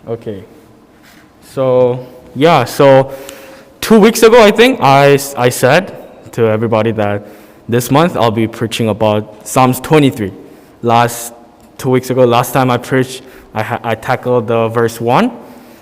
Okay. So 2 weeks ago, I think, I said to everybody that this month I'll be preaching about Psalms 23. 2 weeks ago, last time I preached, I tackled the verse 1,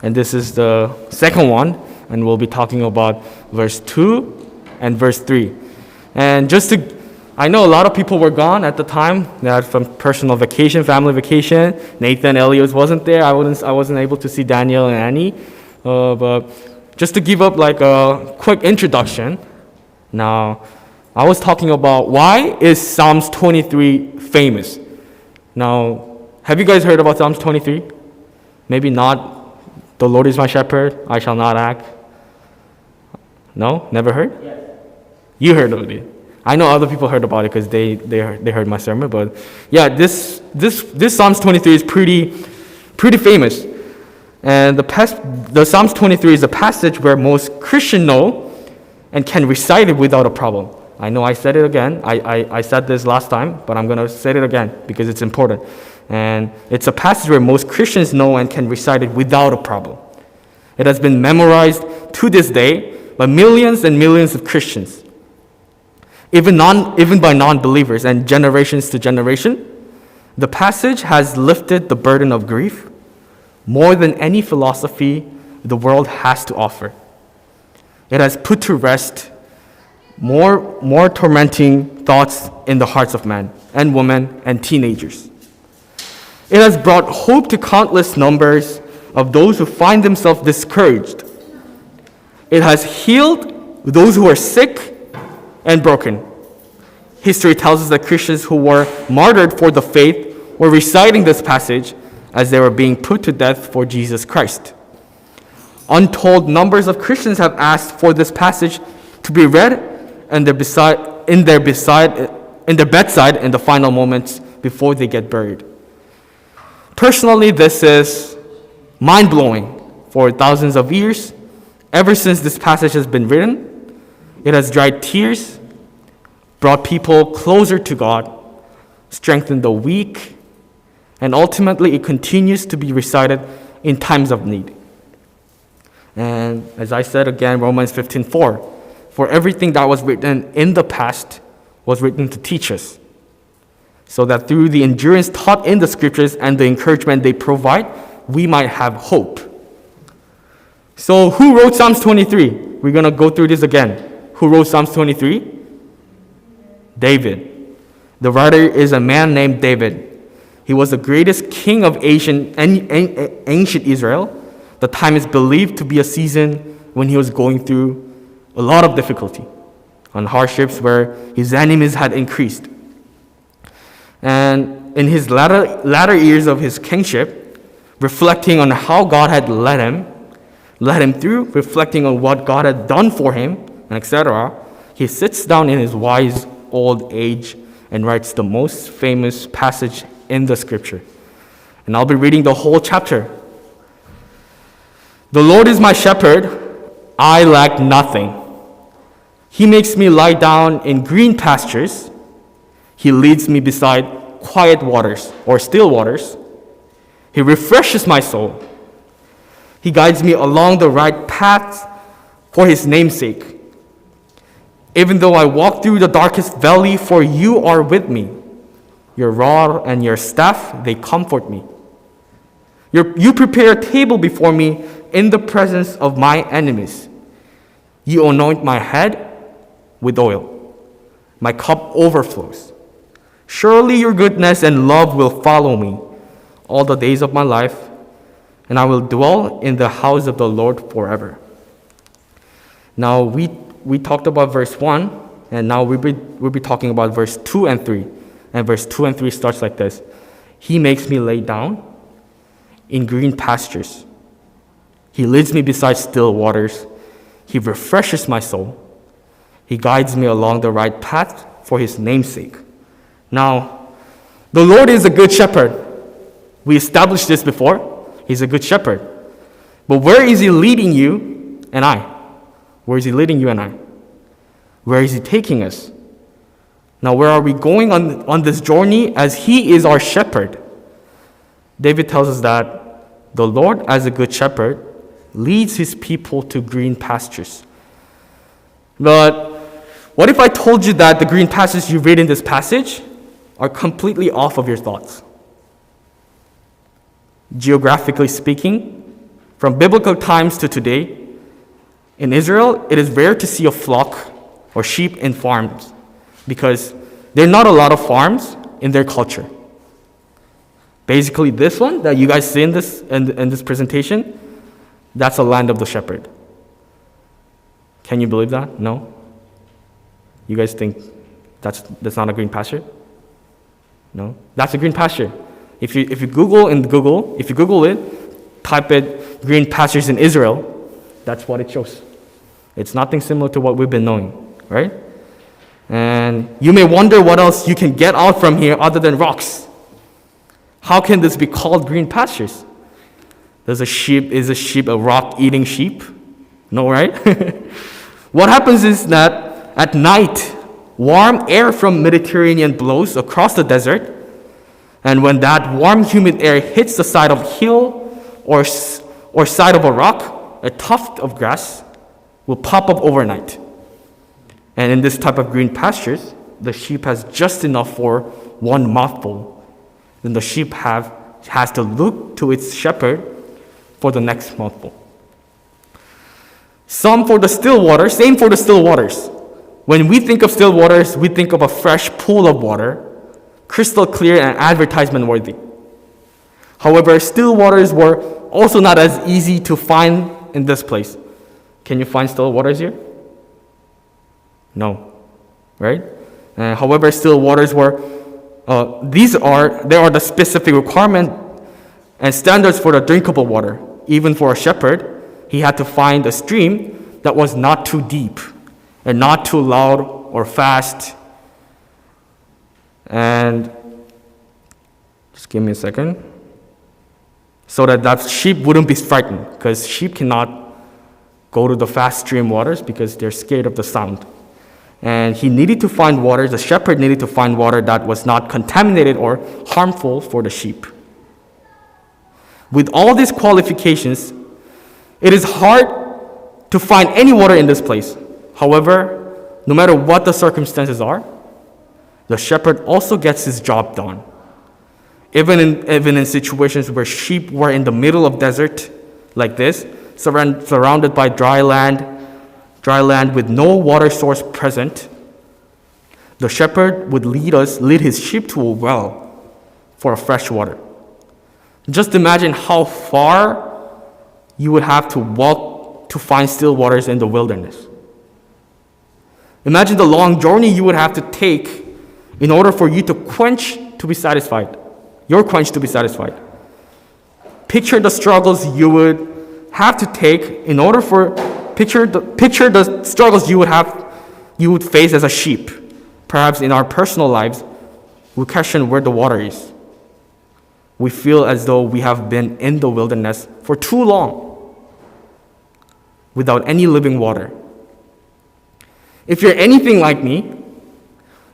and this is the second one, and we'll be talking about verse 2 and verse 3. And I know a lot of people were gone at the time. They had some personal vacation, family vacation. Nathan Elias wasn't there. I wasn't able to see Daniel and Annie. But just to give up like a quick introduction. Now, I was talking about why is Psalms 23 famous. Now, have you guys heard about Psalms 23? Maybe not. The Lord is my shepherd, I shall not lack. No? Never heard? Yes. You heard of it. I know other people heard about it because they heard my sermon, but yeah, this Psalms 23 is pretty famous. And the Psalms 23 is a passage where most Christians know and can recite it without a problem. I know I said it again. I said this last time, but I'm going to say it again because it's important. And it's a passage where most Christians know and can recite it without a problem. It has been memorized to this day by millions and millions of Christians. Even by non-believers and generations to generation, the passage has lifted the burden of grief more than any philosophy the world has to offer. It has put to rest more tormenting thoughts in the hearts of men and women and teenagers. It has brought hope to countless numbers of those who find themselves discouraged. It has healed those who are sick and broken. History tells us that Christians who were martyred for the faith were reciting this passage as they were being put to death for Jesus Christ. Untold numbers of Christians have asked for this passage to be read in their bedside in the final moments before they get buried. Personally, this is mind-blowing. For thousands of years, ever since this passage has been written, it has dried tears, brought people closer to God, strengthened the weak, and ultimately it continues to be recited in times of need. And as I said again, Romans 15:4, for everything that was written in the past was written to teach us, so that through the endurance taught in the scriptures and the encouragement they provide, we might have hope. So who wrote Psalms 23? We're going to go through this again. Who wrote Psalms 23? David. The writer is a man named David. He was the greatest king of ancient Israel. The time is believed to be a season when he was going through a lot of difficulty and hardships where his enemies had increased. And in his latter years of his kingship, reflecting on how God had led him through, reflecting on what God had done for him, and etc., he sits down in his wise old age and writes the most famous passage in the scripture. And I'll be reading the whole chapter. The Lord is my shepherd, I lack nothing. He makes me lie down in green pastures. He leads me beside quiet waters or still waters. He refreshes my soul. He guides me along the right path for his name's sake. Even though I walk through the darkest valley, for you are with me. Your rod and your staff, they comfort me. You prepare a table before me in the presence of my enemies. You anoint my head with oil. My cup overflows. Surely your goodness and love will follow me all the days of my life, and I will dwell in the house of the Lord forever. Now we talked about verse 1, and now we'll be talking about verse 2 and 3. And verse 2 and 3 starts like this. He makes me lay down in green pastures. He leads me beside still waters. He refreshes my soul. He guides me along the right path for his name's sake. Now, the Lord is a good shepherd. We established this before. He's a good shepherd. But where is he leading you and I? Where is he leading you and I? Where is he taking us? Now, where are we going on this journey as he is our shepherd? David tells us that The Lord, as a good shepherd, leads his people to green pastures. But what if I told you that the green pastures you read in this passage are completely off of your thoughts? Geographically speaking, from biblical times to today, in Israel, it is rare to see a flock or sheep in farms because there are not a lot of farms in their culture. Basically, this one that you guys see in this presentation, that's a land of the shepherd. Can you believe that? No? You guys think that's not a green pasture? No? That's a green pasture. If you Google it, type it green pastures in Israel, that's what it shows. It's nothing similar to what we've been knowing, right? And you may wonder what else you can get out from here other than rocks. How can this be called green pastures? Is a sheep a rock-eating sheep? No, right? What happens is that at night, warm air from Mediterranean blows across the desert, and when that warm, humid air hits the side of a hill or side of a rock, a tuft of grass will pop up overnight. And in this type of green pastures, the sheep has just enough for one mouthful. Then the sheep has to look to its shepherd for the next mouthful. Same for the still waters. When we think of still waters, we think of a fresh pool of water, crystal clear and advertisement worthy. However, still waters were also not as easy to find in this place. Can you find still waters here? No, right? However, still waters were, there are the specific requirement and standards for the drinkable water. Even for a shepherd, he had to find a stream that was not too deep and not too loud or fast. And just give me a second. So that sheep wouldn't be frightened, because sheep cannot go to the fast stream waters because they're scared of the sound. And the shepherd needed to find water that was not contaminated or harmful for the sheep. With all these qualifications, it is hard to find any water in this place. However, no matter what the circumstances are, the shepherd also gets his job done. Even in situations where sheep were in the middle of desert like this, surrounded by dry land with no water source present, the shepherd would lead his sheep to a well for fresh water. Just imagine how far you would have to walk to find still waters in the wilderness. Imagine the long journey you would have to take in order for you to quench to be satisfied. Your quench to be satisfied. Picture the struggles you would have to take in order for picture the struggles you would face as a sheep. Perhaps in our personal lives, we question where the water is. We feel as though we have been in the wilderness for too long without any living water. If you're anything like me,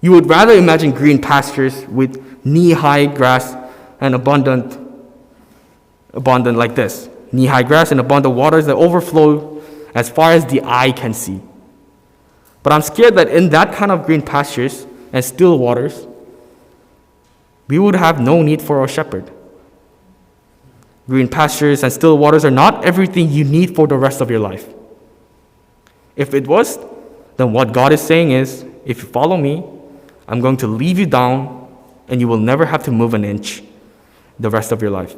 you would rather imagine green pastures with knee-high grass and abundant like this. Knee-high grass and abundant waters that overflow as far as the eye can see. But I'm scared that in that kind of green pastures and still waters, we would have no need for a shepherd. Green pastures and still waters are not everything you need for the rest of your life. If it was, then what God is saying is, if you follow me, I'm going to leave you down and you will never have to move an inch the rest of your life.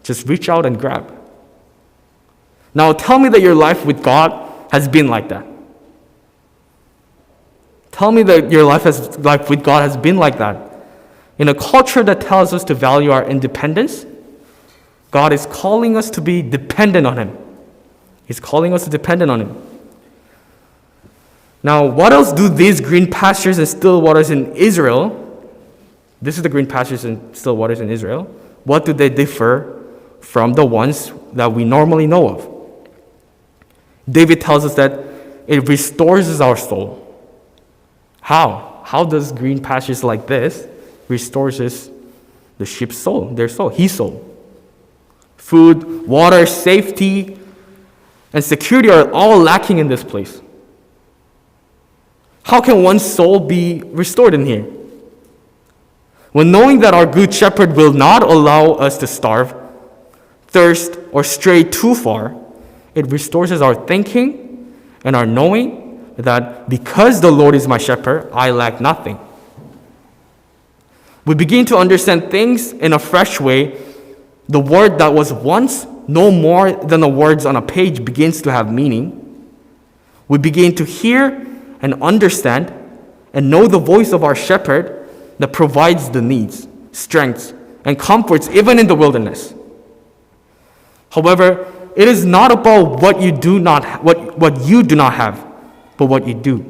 Just reach out and grab. Now tell me that your life with God has been like that. Tell me that your life with God has been like that. In a culture that tells us to value our independence, God is calling us to be dependent on Him. He's calling us to depend on Him. Now, what else do these green pastures and still waters in Israel, this is the green pastures and still waters in Israel, what do they differ from the ones that we normally know of? David tells us that it restores our soul. How? How does green pastures like this restores the sheep's soul, their soul, his soul? Food, water, safety, and security are all lacking in this place. How can one's soul be restored in here? When knowing that our good shepherd will not allow us to starve, thirst, or stray too far, it restores our thinking and our knowing that because the Lord is my shepherd, I lack nothing. We begin to understand things in a fresh way. The word that was once no more than the words on a page begins to have meaning. We begin to hear and understand and know the voice of our shepherd that provides the needs, strengths, and comforts even in the wilderness. However, it is not about what you do not have, but what you do.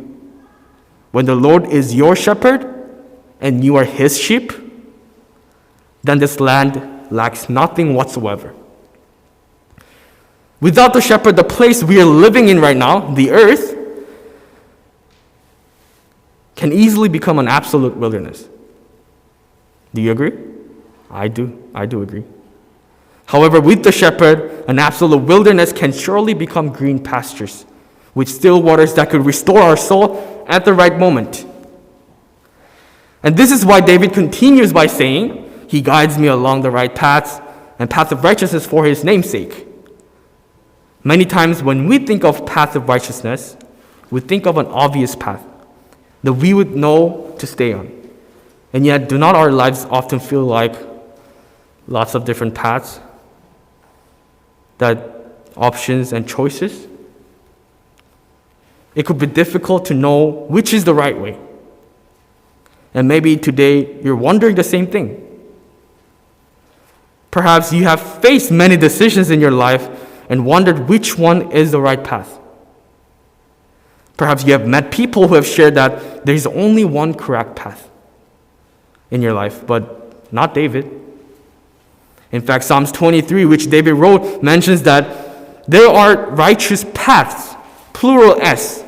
When the Lord is your shepherd and you are his sheep, then this land lacks nothing whatsoever. Without the shepherd, the place we are living in right now, the earth, can easily become an absolute wilderness. Do you agree? I do agree. However, with the shepherd, an absolute wilderness can surely become green pastures with still waters that could restore our soul at the right moment. And this is why David continues by saying, he guides me along the right paths and paths of righteousness for his name's sake. Many times when we think of path of righteousness, we think of an obvious path that we would know to stay on. And yet, do not our lives often feel like lots of different paths, that options and choices? It could be difficult to know which is the right way. And maybe today you're wondering the same thing. Perhaps you have faced many decisions in your life and wondered which one is the right path. Perhaps you have met people who have shared that there is only one correct path in your life, but not David. In fact, Psalms 23, which David wrote, mentions that there are righteous paths, plural S.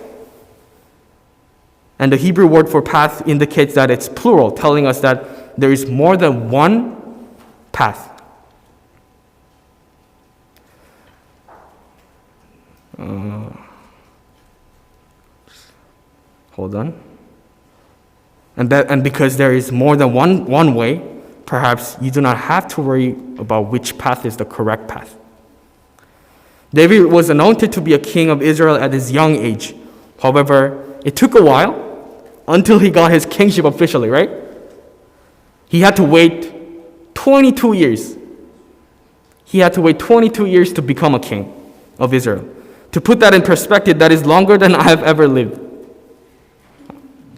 And the Hebrew word for path indicates that it's plural, telling us that there is more than one path. Hold on. And because there is more than one way, perhaps you do not have to worry about which path is the correct path. David was anointed to be a king of Israel at his young age. However, it took a while until he got his kingship officially, right? He had to wait 22 years. He had to wait 22 years to become a king of Israel. To put that in perspective, that is longer than I have ever lived.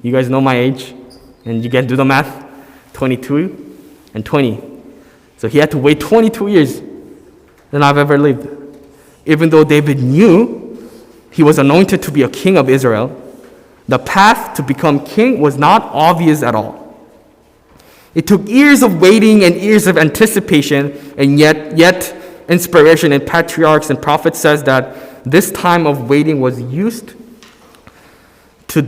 You guys know my age, and you can do the math, 22 and 20. So he had to wait 22 years than I've ever lived. Even though David knew he was anointed to be a king of Israel, the path to become king was not obvious at all. It took years of waiting and years of anticipation, and yet inspiration in patriarchs and prophets says that this time of waiting was used to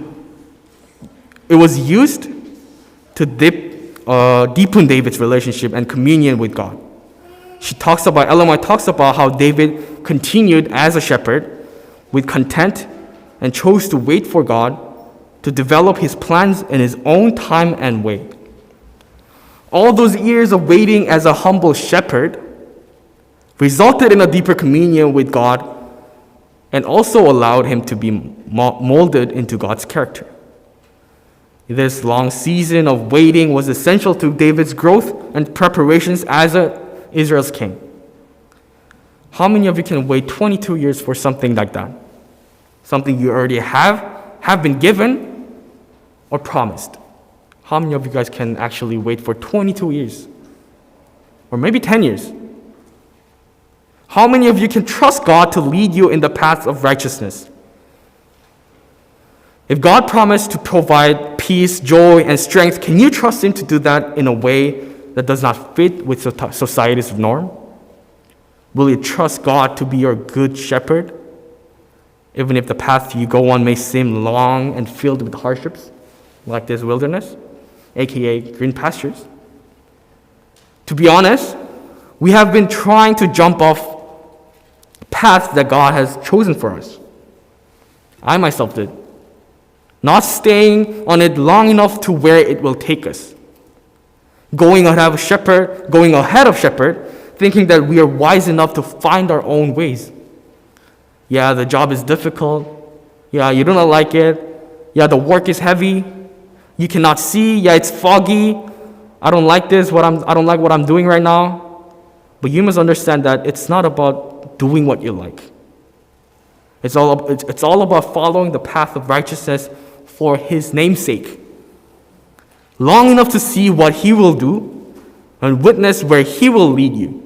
deepen David's relationship and communion with God. Ellen White talks about how David continued as a shepherd with content and chose to wait for God to develop his plans in his own time and way. All those years of waiting as a humble shepherd resulted in a deeper communion with God and also allowed him to be molded into God's character. This long season of waiting was essential to David's growth and preparations as Israel's king. How many of you can wait 22 years for something like that? Something you already have been given or promised. How many of you guys can actually wait for 22 years? Or maybe 10 years? How many of you can trust God to lead you in the path of righteousness? If God promised to provide peace, joy, and strength, can you trust Him to do that in a way that does not fit with society's norm? Will you trust God to be your good shepherd, even if the path you go on may seem long and filled with hardships, like this wilderness, aka green pastures? To be honest, we have been trying to jump off paths that God has chosen for us. I myself did. Not staying on it long enough to where it will take us. Going ahead of shepherd, thinking that we are wise enough to find our own ways. Yeah, the job is difficult. Yeah, you don't like it. Yeah, the work is heavy. You cannot see. Yeah, it's foggy. I don't like this. I don't like what I'm doing right now. But you must understand that it's not about doing what you like. It's all about following the path of righteousness for His name's sake. Long enough to see what He will do and witness where He will lead you.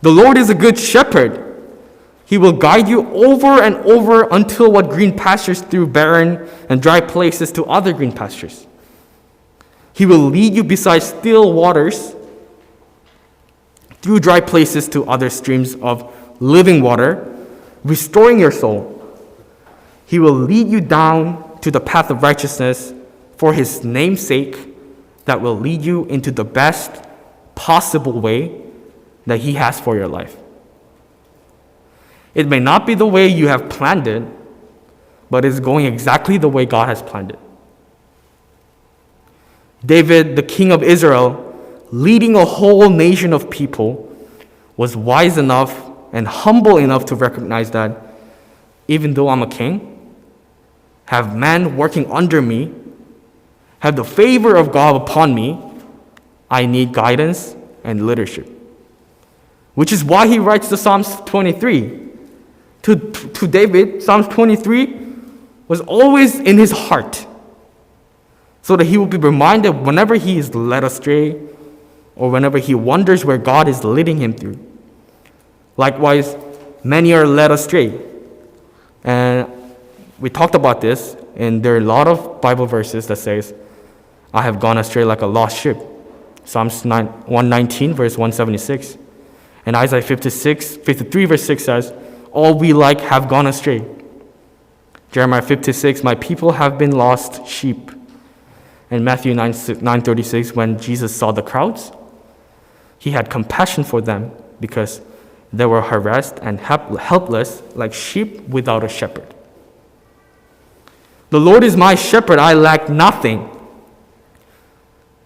The Lord is a good shepherd. He will guide you over and over until what green pastures through barren and dry places to other green pastures. He will lead you beside still waters through dry places to other streams of living water, restoring your soul. He will lead you down to the path of righteousness for His name's sake, that will lead you into the best possible way that He has for your life. It may not be the way you have planned it, but it's going exactly the way God has planned it. David, the king of Israel, leading a whole nation of people, was wise enough and humble enough to recognize that even though I'm a king, have men working under me, have the favor of God upon me, I need guidance and leadership. Which is why he writes the Psalms 23. To David, Psalms 23 was always in his heart, so that he will be reminded whenever he is led astray or whenever he wonders where God is leading him through. Likewise, many are led astray. And we talked about this, and there are a lot of Bible verses that says, I have gone astray like a lost sheep. Psalms 119, verse 176. And Isaiah 53, verse 6 says, all we like have gone astray. Jeremiah 56, my people have been lost sheep. And Matthew 9:36, when Jesus saw the crowds, He had compassion for them because they were harassed and helpless like sheep without a shepherd. The Lord is my shepherd, I lack nothing.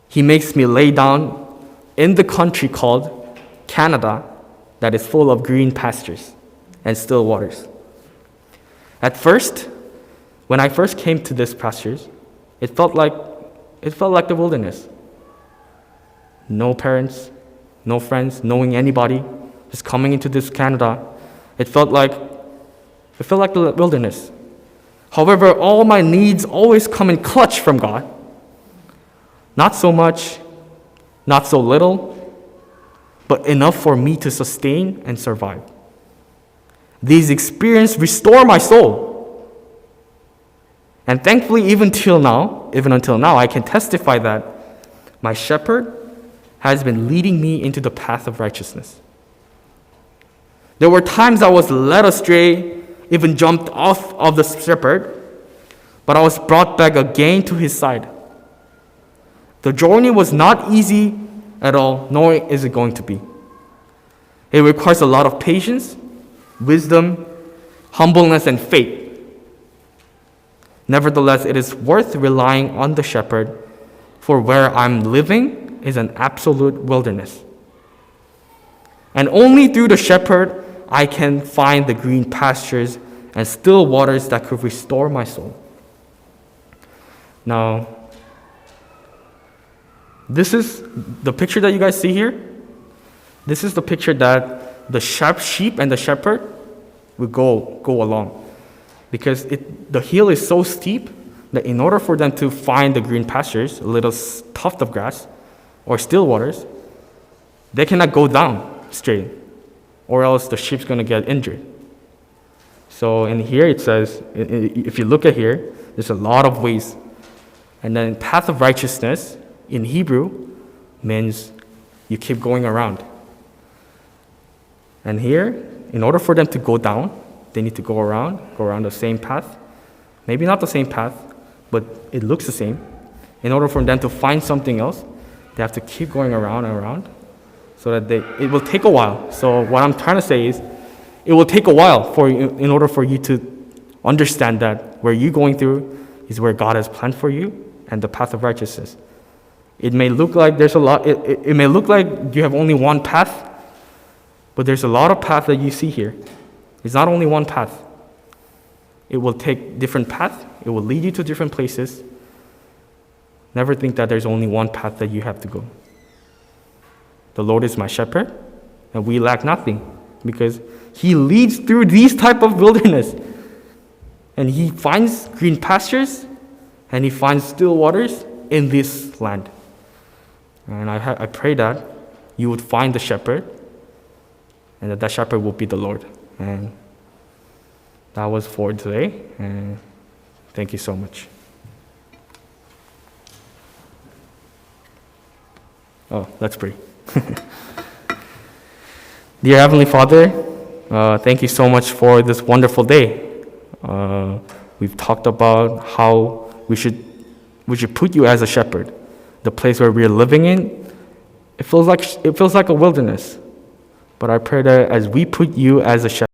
He makes me lay down in the country called Canada that is full of green pastures and still waters. At first, when I first came to this pastures, it felt like the wilderness. No parents, no friends, knowing anybody, just coming into this Canada. It felt like the wilderness. However, all my needs always come in clutch from God. Not so much, not so little, but enough for me to sustain and survive. These experiences restore my soul. And thankfully, even until now, I can testify that my shepherd has been leading me into the path of righteousness. There were times I was led astray, even jumped off of the shepherd, but I was brought back again to his side. The journey was not easy at all, nor is it going to be. It requires a lot of patience, wisdom, humbleness, and faith. Nevertheless, it is worth relying on the shepherd, for where I'm living is an absolute wilderness. And only through the shepherd I can find the green pastures and still waters that could restore my soul. Now, this is the picture that you guys see here. This is the picture that the sheep and the shepherd would go along. Because the hill is so steep that in order for them to find the green pastures, a little tuft of grass, or still waters, they cannot go down straight, or else the sheep's going to get injured. So in here it says, if you look at here, there's a lot of ways. And then path of righteousness in Hebrew means you keep going around. And here, in order for them to go down, they need to go around the same path. Maybe not the same path, but it looks the same. In order for them to find something else, they have to keep going around and around. so that it will take a while. So what I'm trying to say is, it will take a while in order for you to understand that where you're going through is where God has planned for you and the path of righteousness. It may look like there's a lot. It may look like you have only one path, but there's a lot of paths that you see here. It's not only one path. It will take different paths. It will lead you to different places. Never think that there's only one path that you have to go. The Lord is my shepherd, and we lack nothing, because He leads through these type of wilderness, and He finds green pastures, and He finds still waters in this land. And I pray that you would find the shepherd, and that shepherd will be the Lord. And that was for today, and thank you so much. Oh, let's pray. Dear Heavenly Father, thank you so much for this wonderful day. We've talked about how we should put you as a shepherd. The place where we're living in, it feels like a wilderness. But I pray that as we put you as a shepherd,